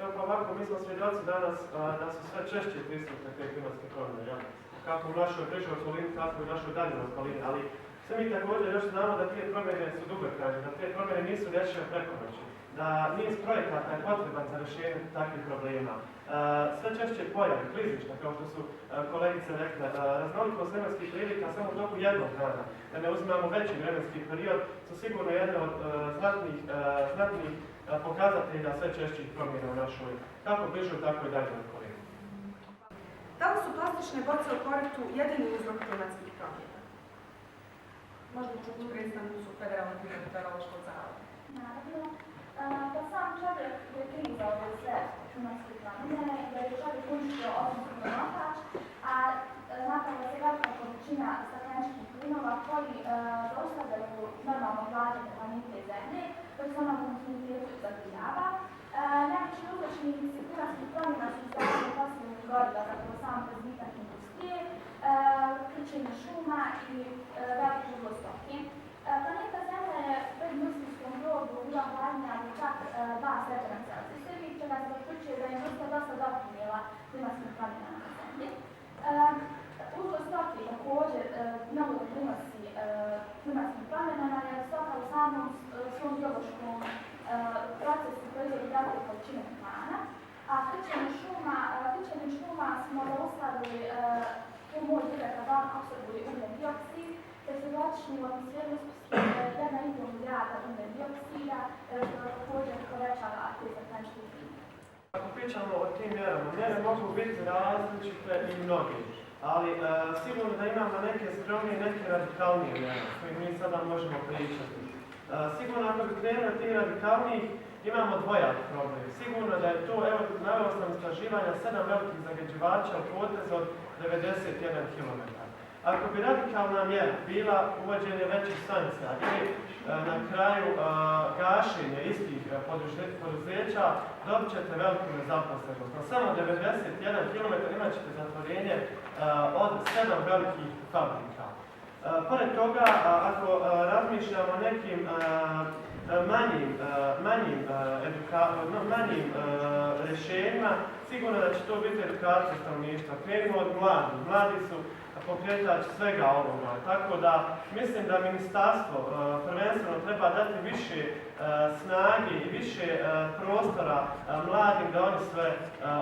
Evo pa ovako, mi smo svjedoci danas da su sve češće prisutne te klimatske promjene, kako u našoj bližoj okolini, tako i u našoj daljnjoj okolini, ali sve mi također još znamo da te promjene su dugotrajne, da te promjene nisu rješive preko noći, da niz projekata je potreban za rješenje takvih problema. Sve češće pojave, klizišta, kao što su kolegice rekle, raznolikost vremenskih prilika samo u toku jednog dana, da ne uzimamo veći vremenski period, su sigurno jedne od znatnih pokazatelja sve češćih promjena u našoj, kako bližoj, tako i daljnjoj okolini. Da li su plastične boce u koritu jedini uzrok klimatskih promjena? Možda čuti predstavnicu Federalnog hidrometeorološkog zavoda. Naravno, kad sam čovjek je kriza ove sve klimatske promjene, da je čovjek uništio ozonski omotač, a napravila se velika količina stakleničkih plinova koji zaustavljaju normalno hlađenje planete Zemlje, koji se ona u kontinuitetu zagrijava. Najveći uzročnici klimatskih promjena su izdavanje fosilnih goriva, zapravo sam razvitak industrije, krčenje šuma i veliki izvoz stoke. Planeta Zemlja je u predindustrijskom dobu bila hladnija od čak 2 stepena Celzijusa, čega se zaključuje da je industrija dosta doprinijela klimatskim promjenama na Zemlji. Uzgoj stoke također mnogo doprinosi klimatskim promjenama, jer stoka u samom svom biološkom procesu proizvodi velike količine metana, a krčenjem šuma smo zaustavili umor kada apsorbuje ugljen dioksid, te se godišnje u atmosferu ispusti 1,5 milijarda ugljen dioksida, što također povećava te stakleničke plinove. Ako pričamo o tim mjerama, mjere mogu biti različite i mnoge, ali sigurno da imamo neke skromnije i neke radikalnije mjere koje mi sada možemo pričati. Sigurno ako bi krenuli tih radikalnijih, imamo dvojak problem. Sigurno da je to, evo, naveo sam istraživanja 7 velikih zagađivača u potezu od 91 km. Ako bi radikalna mjera bila uvođenje većih sankcija ili na kraju gašenje istih poduzeća, dobit ćete veliku nezaposlenost. Na samo 91 km imat ćete zatvorenje od 7 velikih fabrika. Pored toga, ako razmišljamo o nekim manjim rješenjima, sigurno da će to biti edukacija stanovništva. Krenimo od mladih. Mladi su pokretač svega ovoga. Tako da mislim da ministarstvo prvenstveno treba dati više snage i više prostora mladim da oni sve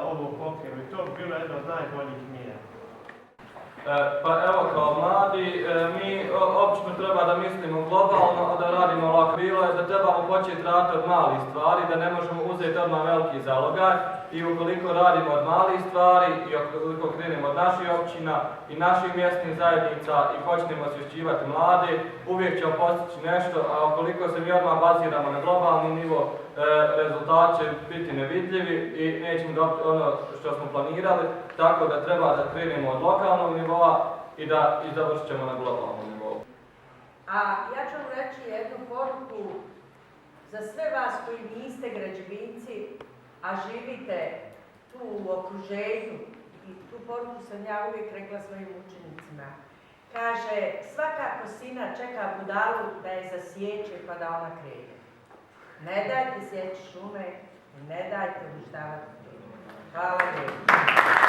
ovo pokrenu. I to bi bilo jedno od najboljih mjera. Pa evo, kao mladi, mi obično treba da mislimo globalno, a da radimo lako. Bilo je da trebamo početi raditi od malih stvari, da ne možemo uzeti odmah veliki zalogaj i ukoliko radimo od malih stvari i ukoliko krenemo od naših općina i naših mjesnih zajednica i počnemo osvješćivati mlade, uvijek ćemo postići nešto, a ukoliko se mi odmah baziramo na globalni nivo, rezultat će biti nevidljivi i nećemo dobiti ono što smo planirali, tako da treba da krenemo od lokalnog nivoa i da završit ćemo na globalnom nivou. A ja ću vam reći jednu poruku za sve vas koji niste građevinci, a živite tu u okruženju, i tu poruku sam ja uvijek rekla svojim učenicima. Kaže, svaka kosina čeka budalu da je zasjeće pa da ona krene. Ne dajte sjeći šume i ne dajte uništavati. Hvala lijepo.